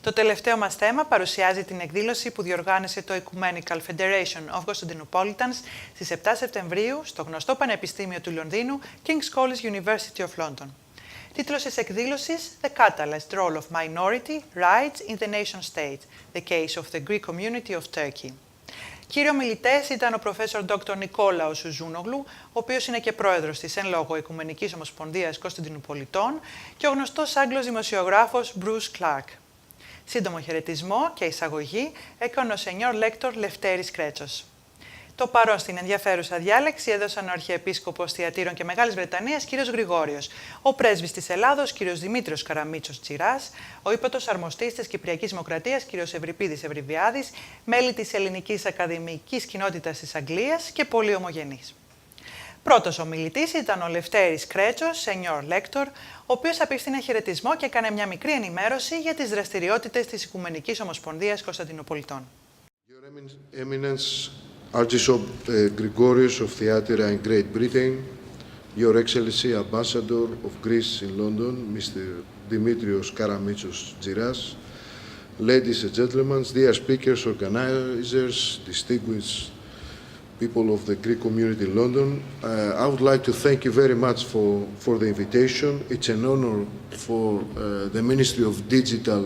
Το τελευταίο μας θέμα παρουσιάζει την εκδήλωση που διοργάνωσε το Ecumenical Federation of Constantinopolitans στις 7 Σεπτεμβρίου στο γνωστό Πανεπιστήμιο του Λονδίνου, King's College University of London. Τίτλος της εκδήλωσης The Catalist Role of Minority, Rights in the Nation State, The Case of the Greek Community of Turkey. Κύριοι ομιλητές ήταν ο Professor Dr Nicolaos Uzunoglou, ο οποίος είναι και πρόεδρος της εν λόγω Οικουμενικής Ομοσπονδίας Κωνσταντινουπολιτών, και ο γνωστός Άγγλος δημοσιογράφος Bruce Clark. Σύντομο χαιρετισμό και εισαγωγή έκανε ο Senior Lector Λευτέρης Κρέτσος. Το παρόν στην ενδιαφέρουσα διάλεξη έδωσαν ο Αρχιεπίσκοπος Θυατείρων και Μεγάλης Βρετανίας, κύριος Γρηγόριος, ο πρέσβης της Ελλάδος, κύριος Δημήτριος Καραμίτσος-Τζιράς, ο Ύπατος Αρμοστής της Κυπριακής Δημοκρατίας, κύριος Ευριπίδης Ευριβιάδης, μέλη της Ελληνικής Ακαδημαϊκής Κοινότητας της Αγγλίας και πολλοί ομογενείς. Πρώτος ομιλητής ήταν ο Λευτέρης Κρέτσος, Senior Lector, ο οποίος απίφθινε χαιρετισμό και έκανε μια μικρή ενημέρωση για τις δραστηριότητες της Οικουμενικής Ομοσπονδίας Κωνσταντινοπολιτών. Archbishop Gregorios of Thyatira in Great Britain, Your Excellency Ambassador of Greece in London, Mr. Δημήτριος Καραμίτσος-Τζιράς, ladies and gentlemen, dear speakers, organizers, distinguished people of the Greek community in London, I would like to thank you very much for the invitation. It's an honor for the Ministry of Digital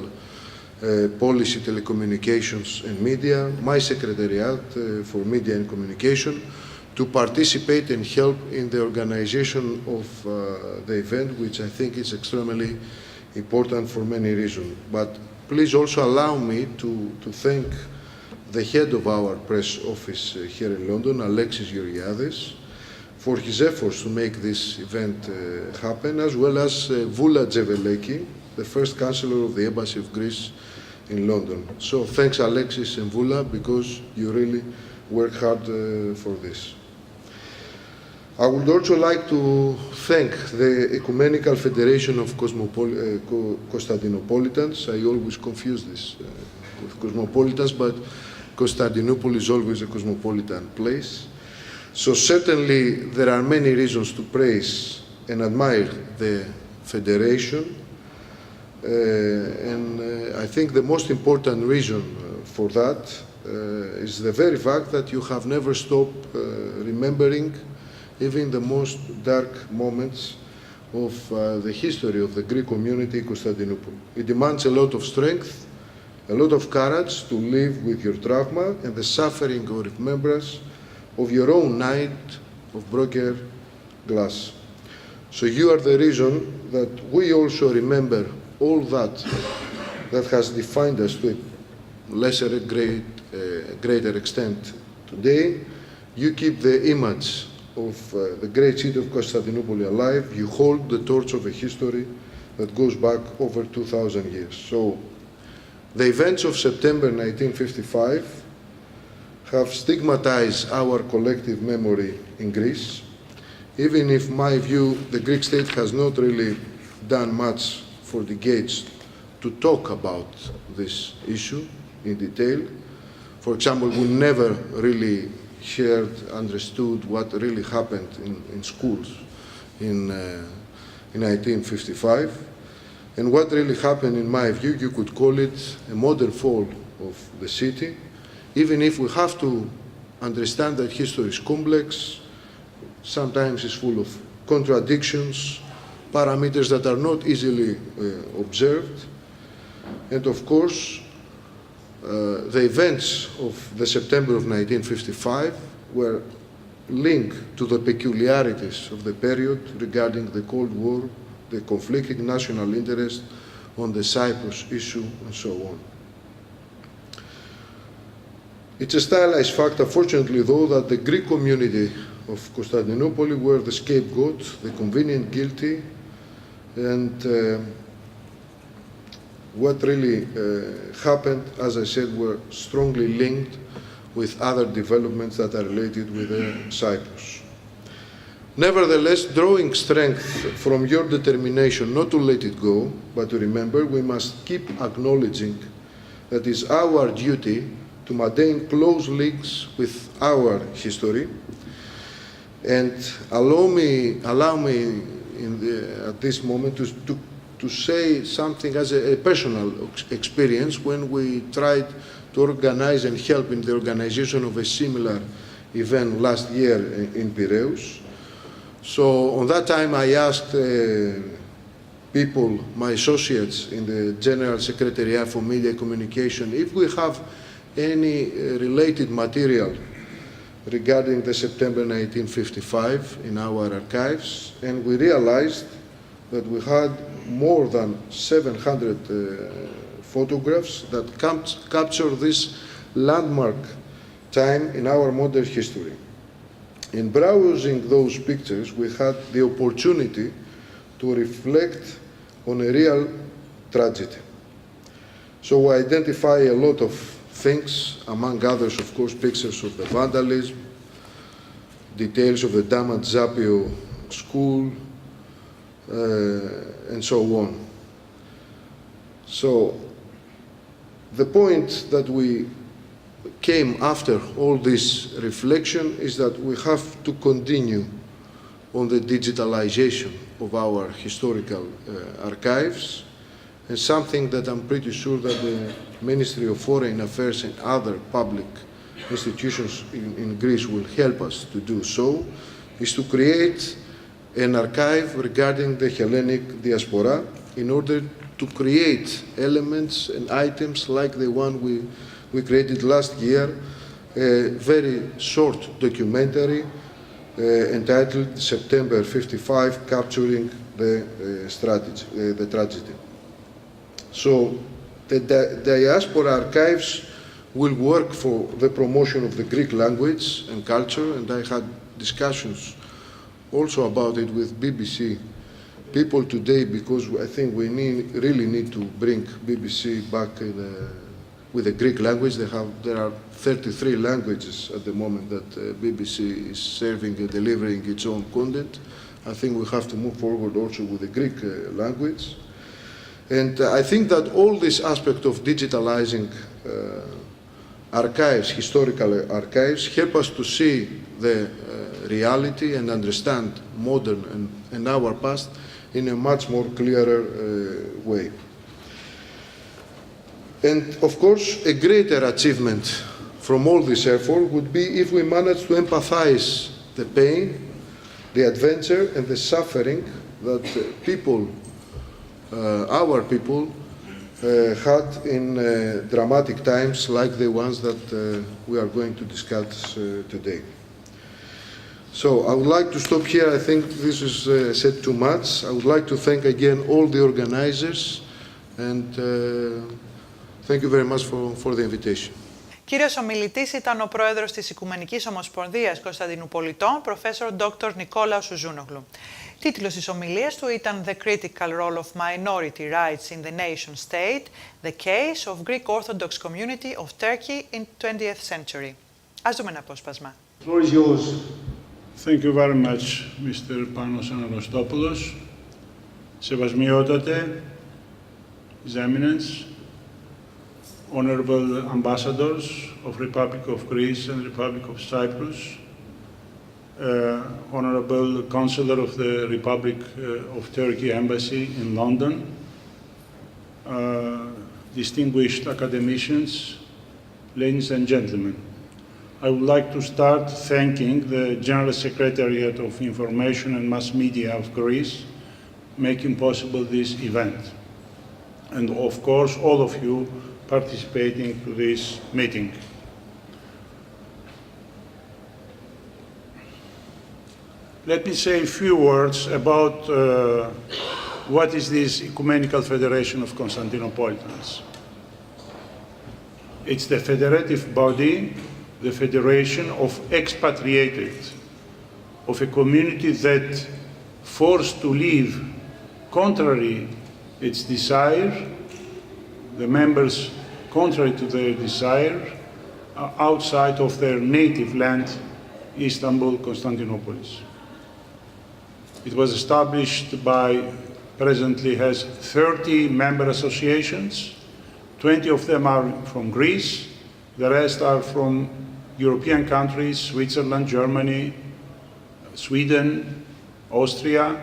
Policy, Telecommunications and Media, my Secretariat for Media and Communication, to participate and help in the organization of the event, which I think is extremely important for many reasons. But please also allow me to thank the head of our press office here in London, Alexis Georgiadis, for his efforts to make this event happen, as well as Vula Geveleki, the first Chancellor of the Embassy of Greece in London. So thanks Alexis and Vula, because you really work hard for this. I would also like to thank the Ecumenical Federation of Constantinopolitans. I always confuse this with cosmopolitans, but Constantinople is always a cosmopolitan place. So certainly there are many reasons to praise and admire the Federation. I think the most important reason for that is the very fact that you have never stopped remembering even the most dark moments of the history of the Greek community in Constantinople. It demands a lot of strength, a lot of courage to live with your trauma and the suffering or remembrance of your own night of broken glass. So you are the reason that we also remember all that has defined us to a lesser and greater extent today. You keep the image of the great city of Constantinople alive. You hold the torch of a history that goes back over 2,000 years. So the events of September 1955 have stigmatized our collective memory in Greece. Even if, in my view, the Greek state has not really done much for decades to talk about this issue in detail. For example, we never really heard, understood what really happened in schools in 1955. And what really happened, in my view, you could call it a modern fall of the city. Even if we have to understand that history is complex, sometimes it's full of contradictions, parameters that are not easily observed. And of course, the events of the September of 1955 were linked to the peculiarities of the period regarding the Cold War, the conflicting national interest on the Cyprus issue, and so on. It's a stylized fact, unfortunately, though, that the Greek community of Constantinople were the scapegoat, the convenient guilty, and what really happened, as I said, were strongly linked with other developments that are related with Cyprus. Nevertheless, drawing strength from your determination not to let it go, but to remember, we must keep acknowledging that it is our duty to maintain close links with our history. And allow me at this moment to to say something as a personal experience when we tried to organize and help in the organization of a similar event last year in Piraeus. So on that time I asked people, my associates in the General Secretariat for Media Communication, if we have any related material regarding the September 1955 in our archives, and we realized that we had more than 700 photographs that capture this landmark time in our modern history. In browsing those pictures, we had the opportunity to reflect on a real tragedy. So we identify a lot of things, among others, of course, pictures of the vandalism, details of the damaged Zapio school, and so on. So the point that we came after all this reflection is that we have to continue on the digitalization of our historical archives, and something that I'm pretty sure that the Ministry of Foreign Affairs and other public institutions in Greece will help us to do so, is to create an archive regarding the Hellenic diaspora in order to create elements and items like the one we created last year, a very short documentary entitled September 55, Capturing the Tragedy. So the diaspora archives will work for the promotion of the Greek language and culture, and I had discussions also about it with BBC people today, because I think we really need to bring BBC back with the Greek language. There are 33 languages at the moment that BBC is serving and delivering its own content. I think we have to move forward also with the Greek language. And I think that all this aspect of digitalizing archives, historical archives, help us to see the reality and understand modern and our past in a much more clearer way. And of course, a greater achievement from all this effort would be if we manage to empathize the pain, the adventure, and the suffering that people, our people, had in dramatic times like the ones that we are going to discuss today. So I would like to stop here. I think this is said too much. I would like to thank again all the organizers, and thank you very much for the invitation. Κύριος ομιλητής ήταν ο πρόεδρος της Οικουμενικής Ομοσπονδίας Κωνσταντινουπολιτών, Professor Dr Nicolaos Uzunoglou. Τίτλος της ομιλίας του ήταν The Critical Role of Minority Rights in the Nation State, The Case of Greek Orthodox Community of Turkey in 20th Century. Ας δούμε ένα απόσπασμα. The floor is yours. Thank you very much, Mr. Panos Anastopoulos. Σεβασμιότατε, His Eminence, Honorable Ambassadors of Republic of Greece and Republic of Cyprus, Honorable Consular of the Republic of Turkey Embassy in London, distinguished academicians, ladies and gentlemen. I would like to start thanking the General Secretariat of Information and Mass Media of Greece, making possible this event. And of course, all of you participating to this meeting. Let me say a few words about what is this Ecumenical Federation of Constantinopolitans. It's the federative body, the federation of expatriated, of a community that forced to live contrary its desire, the members contrary to their desire, outside of their native land, Istanbul, Constantinopolis. It was established by, presently has 30 member associations, 20 of them are from Greece, the rest are from European countries, Switzerland, Germany, Sweden, Austria,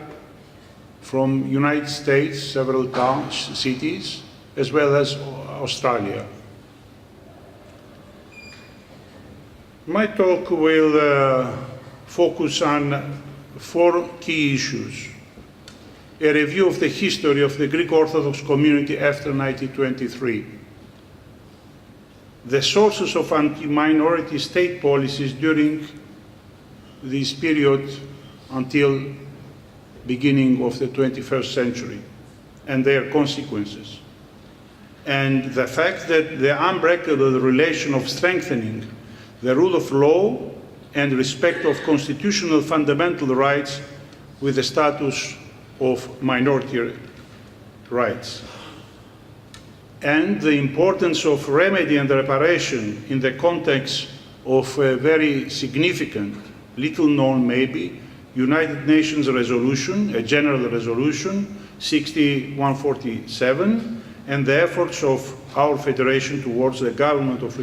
from United States, several towns, cities, as well as Australia. My talk will focus on 4 key issues. A review of the history of the Greek Orthodox community after 1923, the sources of anti-minority state policies during this period until beginning of the 21st century and their consequences, and the fact that the unbreakable relation of strengthening the rule of law and respect of constitutional fundamental rights with the status of minority rights, and the importance of remedy and reparation in the context of a very significant, little known maybe, United Nations resolution, a general resolution, 6147, and the efforts of our federation towards the government of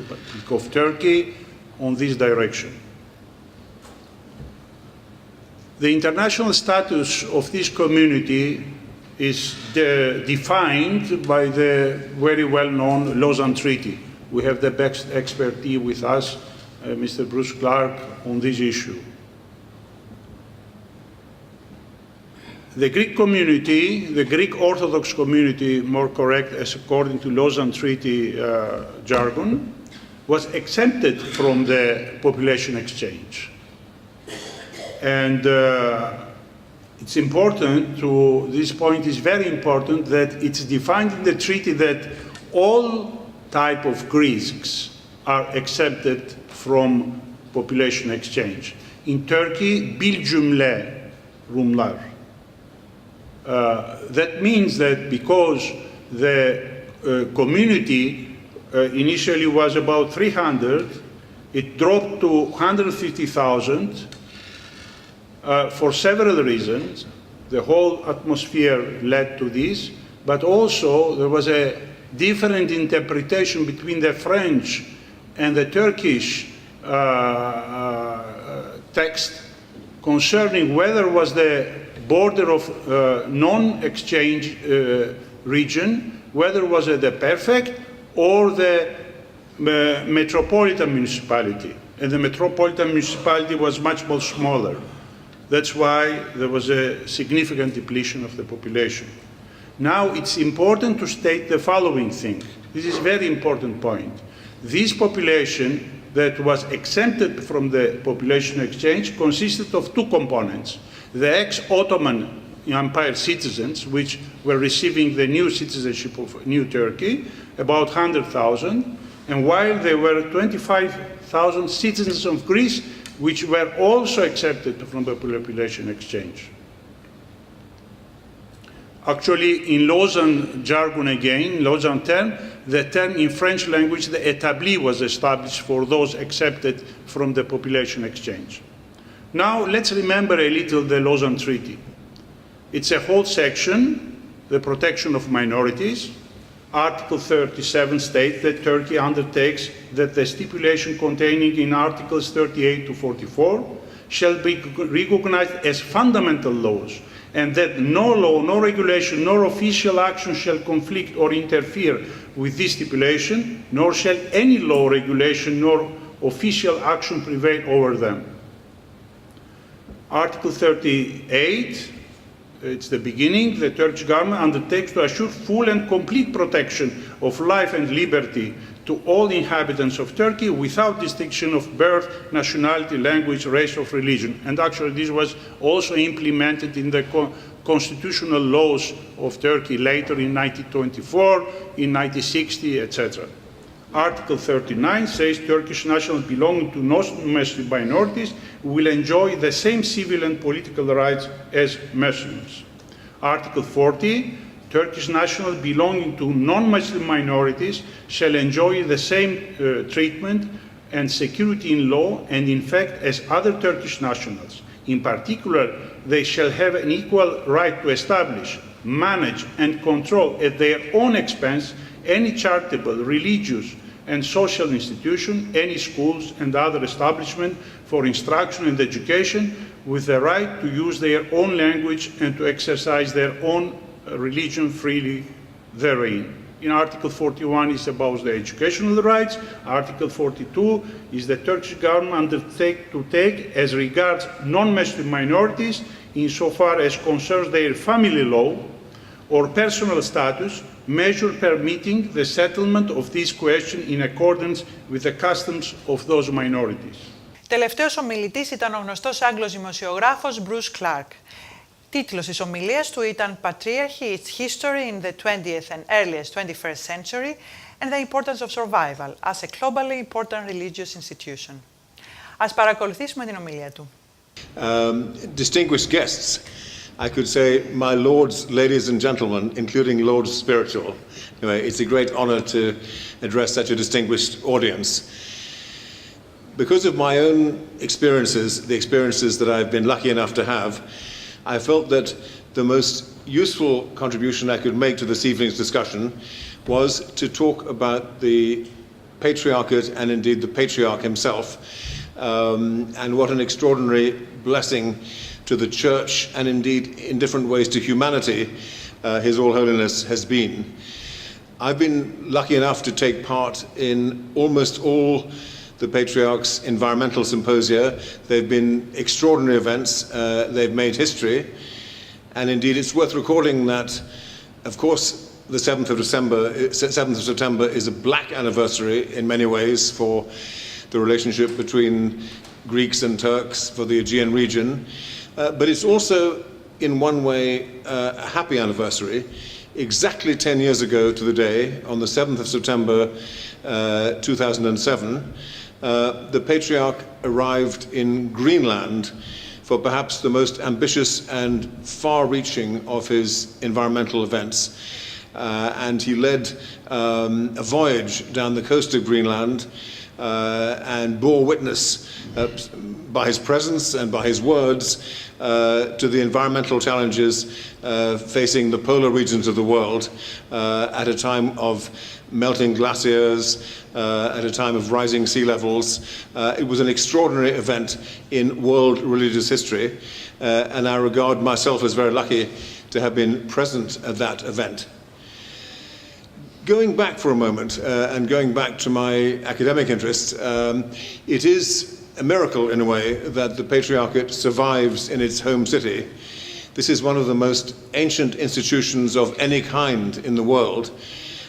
Turkey on this direction. The international status of this community is defined by the very well-known Lausanne Treaty. We have the best expertise with us, Mr. Bruce Clark, on this issue. The Greek community, the Greek Orthodox community, more correct, as according to Lausanne Treaty jargon, was exempted from the population exchange. And it's important this point is very important that it's defined in the treaty that all type of Greeks are exempted from population exchange. In Turkey, bil cümle Rumlar. That means that because the community initially was about 300, it dropped to 150,000 for several reasons. The whole atmosphere led to this, but also there was a different interpretation between the French and the Turkish text concerning whether was the border of non-exchange region, whether was it the perfect or the metropolitan municipality. And the metropolitan municipality was much more smaller. That's why there was a significant depletion of the population. Now it's important to state the following thing. This is a very important point. This population that was exempted from the population exchange consisted of 2 components. The ex-Ottoman Empire citizens, which were receiving the new citizenship of New Turkey, about 100,000, and while there were 25,000 citizens of Greece, which were also accepted from the population exchange. Actually, in Lausanne jargon again, Lausanne term, the term in French language, the établi was established for those accepted from the population exchange. Now, let's remember a little the Lausanne Treaty. It's a whole section, the protection of minorities. Article 37 states that Turkey undertakes that the stipulation containing in Articles 38 to 44 shall be recognized as fundamental laws, and that no law, no regulation, nor official action shall conflict or interfere with this stipulation, nor shall any law, regulation, nor official action prevail over them. Article 38, it's the beginning, the Turkish government undertakes to assure full and complete protection of life and liberty to all inhabitants of Turkey without distinction of birth, nationality, language, race, or religion. And actually this was also implemented in the constitutional laws of Turkey later in 1924, in 1960, etc. Article 39 says Turkish nationals belonging to non-Muslim minorities will enjoy the same civil and political rights as Muslims. Article 40, Turkish nationals belonging to non-Muslim minorities shall enjoy the same treatment and security in law and in fact as other Turkish nationals. In particular, they shall have an equal right to establish, manage and control at their own expense any charitable, religious and social institution, any schools and other establishment for instruction and education, with the right to use their own language and to exercise their own religion freely therein. In Article 41 is about the educational rights. Article 42 is the Turkish government undertake to take as regards non-Muslim minorities insofar as concerns their family law or personal status, measure permitting the settlement of this question in accordance with the customs of those minorities. Τελευταίος ομιλητής ήταν ο γνωστός Άγγλος δημοσιογράφος Bruce Clark. Τίτλος της ομιλίας του ήταν «Patriarchy, its history in the 20th and earliest 21st century and the importance of survival as a globally important religious institution». Ας παρακολουθήσουμε την ομιλία του. Distinguished guests, I could say, my lords, ladies and gentlemen, including lords spiritual. Anyway, it's a great honor to address such a distinguished audience. Because of my own experiences, the experiences that I've been lucky enough to have, I felt that the most useful contribution I could make to this evening's discussion was to talk about the Patriarchate and indeed the Patriarch himself, and what an extraordinary blessing to the Church and indeed in different ways to humanity His All Holiness has been. I've been lucky enough to take part in almost all the Patriarch's environmental symposia. They've been extraordinary events. They've made history. And indeed, it's worth recalling that, of course, the 7th of September is a black anniversary in many ways for the relationship between Greeks and Turks for the Aegean region. But it's also, in one way, a happy anniversary. Exactly 10 years ago to the day, on the 7th of September 2007, the Patriarch arrived in Greenland for perhaps the most ambitious and far-reaching of his environmental events. And he led a voyage down the coast of Greenland and bore witness by his presence and by his words to the environmental challenges facing the polar regions of the world at a time of melting glaciers, at a time of rising sea levels. It was an extraordinary event in world religious history, and I regard myself as very lucky to have been present at that event. Going back for a moment, and going back to my academic interests, it is a miracle in a way that the Patriarchate survives in its home city. This is one of the most ancient institutions of any kind in the world.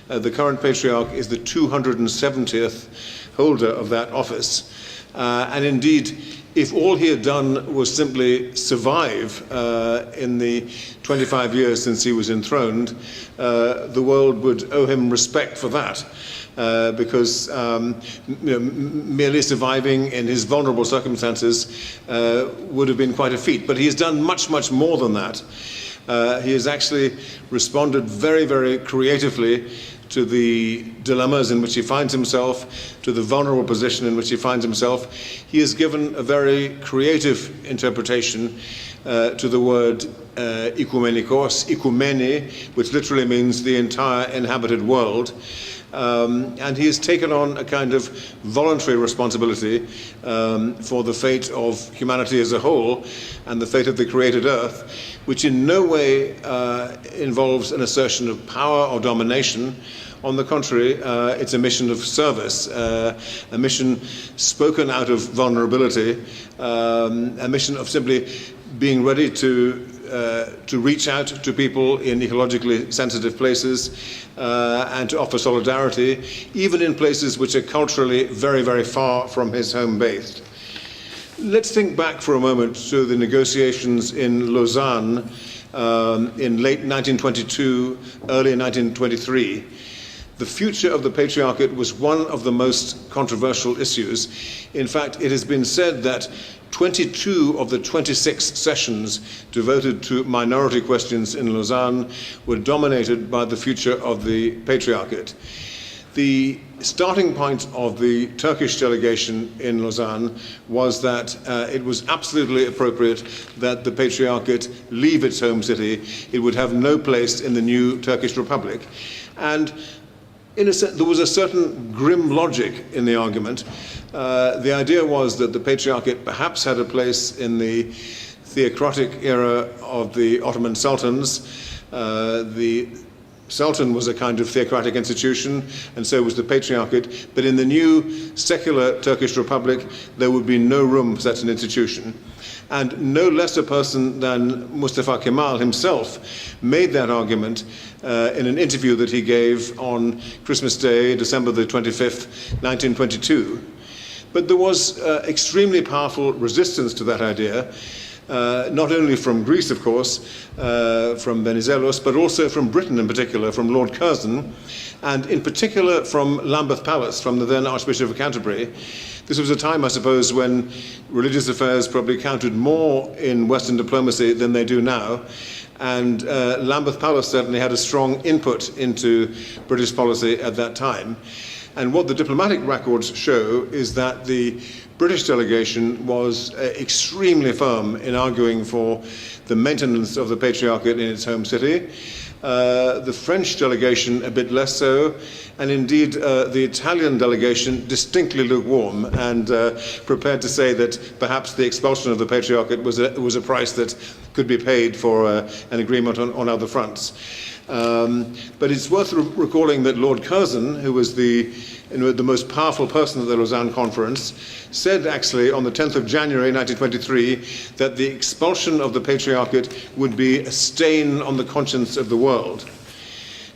The current Patriarch is the 270th holder of that office. And indeed, if all he had done was simply survive in the 25 years since he was enthroned, the world would owe him respect for that. Because merely surviving in his vulnerable circumstances would have been quite a feat. But he has done much, much more than that. He has actually responded very, very creatively to the dilemmas in which he finds himself, to the vulnerable position in which he finds himself. He has given a very creative interpretation to the word ekumenikos, ekumene, which literally means the entire inhabited world. And he has taken on a kind of voluntary responsibility for the fate of humanity as a whole and the fate of the created earth, which in no way involves an assertion of power or domination. On the contrary, it's a mission of service, a mission spoken out of vulnerability, a mission of simply being ready to reach out to people in ecologically sensitive places and to offer solidarity, even in places which are culturally very, very far from his home base. Let's think back for a moment to the negotiations in Lausanne in late 1922, early 1923. The future of the Patriarchate was one of the most controversial issues. In fact, it has been said that 22 of the 26 sessions devoted to minority questions in Lausanne were dominated by the future of the Patriarchate. The starting point of the Turkish delegation in Lausanne was that it was absolutely appropriate that the Patriarchate leave its home city. It would have no place in the new Turkish Republic. And in a sense, there was a certain grim logic in the argument. The idea was that the Patriarchate perhaps had a place in the theocratic era of the Ottoman sultans. The Sultan was a kind of theocratic institution, and so was the Patriarchate. But in the new secular Turkish Republic, there would be no room for such an institution. And no less a person than Mustafa Kemal himself made that argument in an interview that he gave on Christmas Day, December the 25th, 1922. But there was extremely powerful resistance to that idea. Not only from Greece, of course, from Venizelos, but also from Britain in particular, from Lord Curzon, and in particular from Lambeth Palace, from the then Archbishop of Canterbury. This was a time, I suppose, when religious affairs probably counted more in Western diplomacy than they do now. And Lambeth Palace certainly had a strong input into British policy at that time. And what the diplomatic records show is that the British delegation was extremely firm in arguing for the maintenance of the Patriarchate in its home city. The French delegation a bit less so, and indeed the Italian delegation distinctly lukewarm and prepared to say that perhaps the expulsion of the Patriarchate was a price that could be paid for an agreement on other fronts. But it's worth recalling that Lord Curzon, who was the most powerful person at the Lausanne Conference, said actually on the 10th of January 1923 that the expulsion of the Patriarchate would be a stain on the conscience of the world.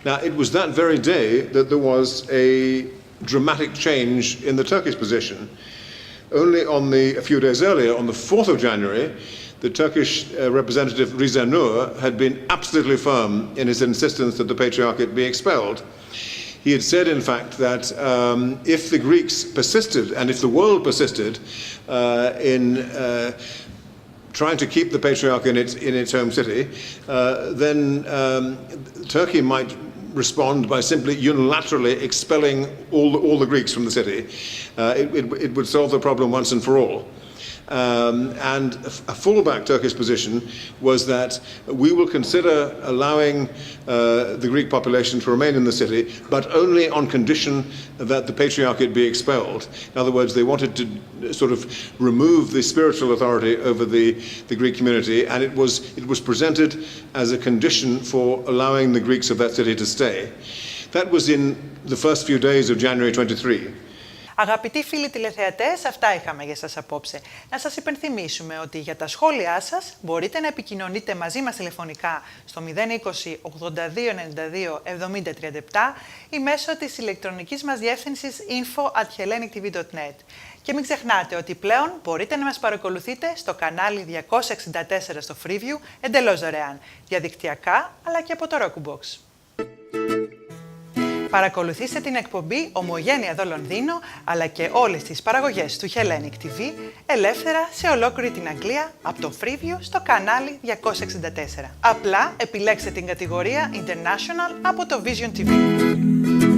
Now, it was that very day that there was a dramatic change in the Turkish position. Only a few days earlier, on the 4th of January, the Turkish representative Riza Nur had been absolutely firm in his insistence that the Patriarchate be expelled. He had said, in fact, that if the Greeks persisted, and if the world persisted in trying to keep the Patriarchate in its home city, then Turkey might respond by simply unilaterally expelling all the Greeks from the city. It would solve the problem once and for all. And a fallback Turkish position was that we will consider allowing the Greek population to remain in the city, but only on condition that the Patriarchate be expelled. In other words, they wanted to sort of remove the spiritual authority over the Greek community, and it was presented as a condition for allowing the Greeks of that city to stay. That was in the first few days of January 23. Αγαπητοί φίλοι τηλεθεατές, αυτά είχαμε για σας απόψε. Να σας υπενθυμίσουμε ότι για τα σχόλιά σας μπορείτε να επικοινωνείτε μαζί μας τηλεφωνικά στο 020 82 92 70 37 ή μέσω της ηλεκτρονικής μας διεύθυνσης info@hellenictv.net. Και μην ξεχνάτε ότι πλέον μπορείτε να μας παρακολουθείτε στο κανάλι 264 στο Freeview εντελώς δωρεάν, διαδικτυακά αλλά και από το Roku Box. Παρακολουθήστε την εκπομπή Ομογένεια Εδώ Λονδίνο, αλλά και όλες τις παραγωγές του Hellenic TV, ελεύθερα σε ολόκληρη την Αγγλία, από το Freeview στο κανάλι 264. Απλά επιλέξτε την κατηγορία International από το Vision TV.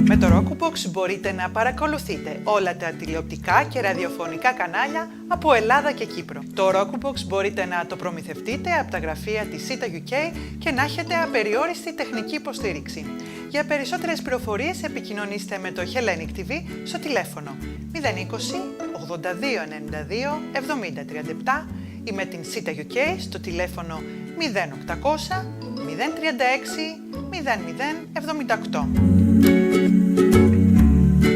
Με το Roku Box μπορείτε να παρακολουθείτε όλα τα τηλεοπτικά και ραδιοφωνικά κανάλια από Ελλάδα και Κύπρο. Το Roku Box μπορείτε να το προμηθευτείτε από τα γραφεία της Sita UK και να έχετε απεριόριστη τεχνική υποστήριξη. Για περισσότερες πληροφορίες επικοινωνήστε με το Hellenic TV στο τηλέφωνο 020 82 92 70 37 ή με την Sita UK στο τηλέφωνο 0800 036 00 78.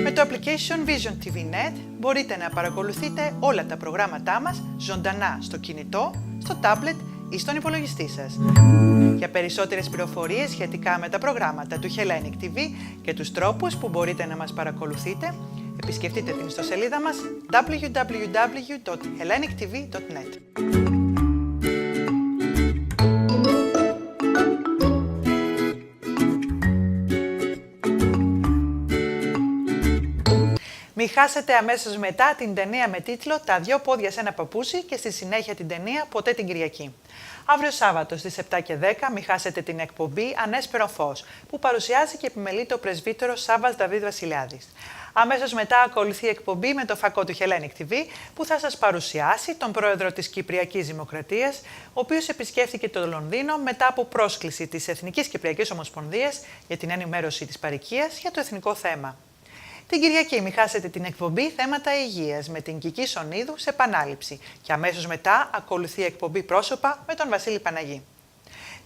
Με το application Vision TV Net μπορείτε να παρακολουθείτε όλα τα προγράμματά μας ζωντανά στο κινητό, στο tablet ή στον υπολογιστή σας. Για περισσότερες πληροφορίες σχετικά με τα προγράμματα του Hellenic TV και τους τρόπους που μπορείτε να μας παρακολουθείτε, επισκεφτείτε την ιστοσελίδα μας www.hellenictv.net. Μην χάσετε αμέσως μετά την ταινία με τίτλο «Τα δυο πόδια σε ένα παπούτσι» και στη συνέχεια την ταινία «Ποτέ την Κυριακή». Αύριο Σάββατο στις 7 και 10 μην χάσετε την εκπομπή «Ανέσπερο φως» που παρουσιάζει και επιμελείται ο πρεσβύτερος Σάββας Δαβίδ Βασιλιάδης. Αμέσως μετά ακολουθεί η εκπομπή με το φακό του Hellenic TV που θα σας παρουσιάσει τον πρόεδρο της Κυπριακής Δημοκρατίας, ο οποίος επισκέφθηκε το Λονδίνο μετά από πρόσκληση της Εθνικής Κυπριακής Ομοσπονδίας για την ενημέρωση της παροικίας για το εθνικό θέμα. Την Κυριακή μη χάσετε την εκπομπή Θέματα Υγείας με την Κική Σονίδου σε επανάληψη και αμέσως μετά ακολουθεί η εκπομπή Πρόσωπα με τον Βασίλη Παναγή.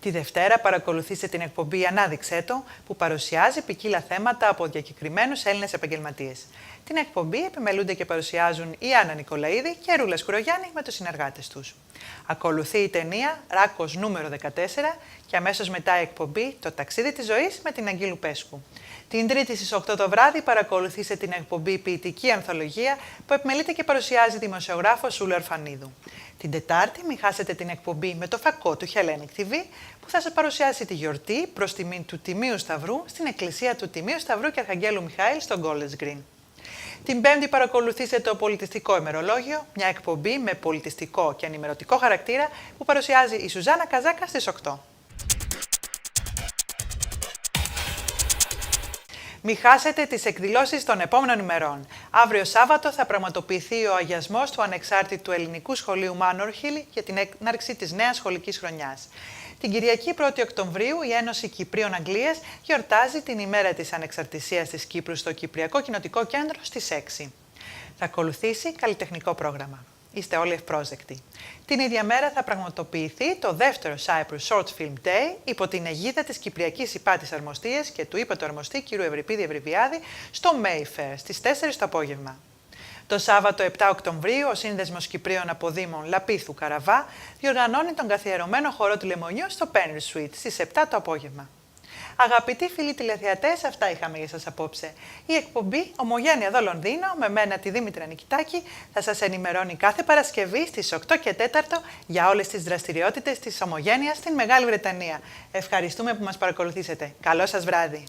Τη Δευτέρα παρακολουθήστε την εκπομπή Ανάδειξέ το, που παρουσιάζει ποικίλα θέματα από διακεκριμένους Έλληνες επαγγελματίες. Την εκπομπή επιμελούνται και παρουσιάζουν η Άννα Νικολαίδη και Ρούλα Σκουρογιάννη με τους συνεργάτες τους. Ακολουθεί η ταινία Ράκος νούμερο 14 και αμέσως μετά η εκπομπή Το ταξίδι της ζωής με την Αγγίλου Πέσκου. Την Τρίτη στις 8 το βράδυ παρακολουθήστε την εκπομπή Ποιητική Ανθολογία που επιμελείται και παρουσιάζει δημοσιογράφος Σούλα Ορφανίδου. Την Τετάρτη μη χάσετε την εκπομπή με το φακό του Hellenic TV που θα σας παρουσιάσει τη γιορτή προς τιμή του Τιμίου Σταυρού στην Εκκλησία του Τιμίου Σταυρού και Αρχαγγέλου Μιχαήλ στο Golders Green. Την Πέμπτη παρακολουθήστε το Πολιτιστικό Ημερολόγιο, μια εκπομπή με πολιτιστικό και ενημερωτικό χαρακτήρα που παρουσιάζει η Σουζάννα Καζάκα στις 8. Μη χάσετε τις εκδηλώσεις των επόμενων ημερών. Αύριο Σάββατο θα πραγματοποιηθεί ο αγιασμός του ανεξάρτητου ελληνικού σχολείου Manor Hill για την έναρξη της νέας σχολικής χρονιάς. Την Κυριακή 1η Οκτωβρίου η Ένωση Κυπρίων Αγγλίας γιορτάζει την ημέρα της ανεξαρτησίας της Κύπρου στο Κυπριακό Κοινοτικό Κέντρο στις 6. Θα ακολουθήσει καλλιτεχνικό πρόγραμμα. Είστε όλοι ευπρόσδεκτοι. Την ίδια μέρα θα πραγματοποιηθεί το δεύτερο Cyprus Short Film Day υπό την αιγίδα της Κυπριακής Υπάτης Αρμοστίας και του Ύπατου Αρμοστή κ. Ευριπίδη Ευριβιάδη στο Mayfair στις 4 το απόγευμα. Το Σάββατο 7 Οκτωβρίου ο Σύνδεσμος Κυπρίων Αποδήμων Λαπίθου Καραβά διοργανώνει τον καθιερωμένο χορό του Λεμονιού στο Penner Suite στις 7 το απόγευμα. Αγαπητοί φίλοι τηλεθεατές, αυτά είχαμε για σας απόψε. Η εκπομπή Ομογένεια Εδώ Λονδίνο με μένα τη Δήμητρα Νικητάκη θα σας ενημερώνει κάθε Παρασκευή στις 8 και 4 για όλες τις δραστηριότητες της Ομογένειας στην Μεγάλη Βρετανία. Ευχαριστούμε που μας παρακολουθήσετε. Καλό σας βράδυ.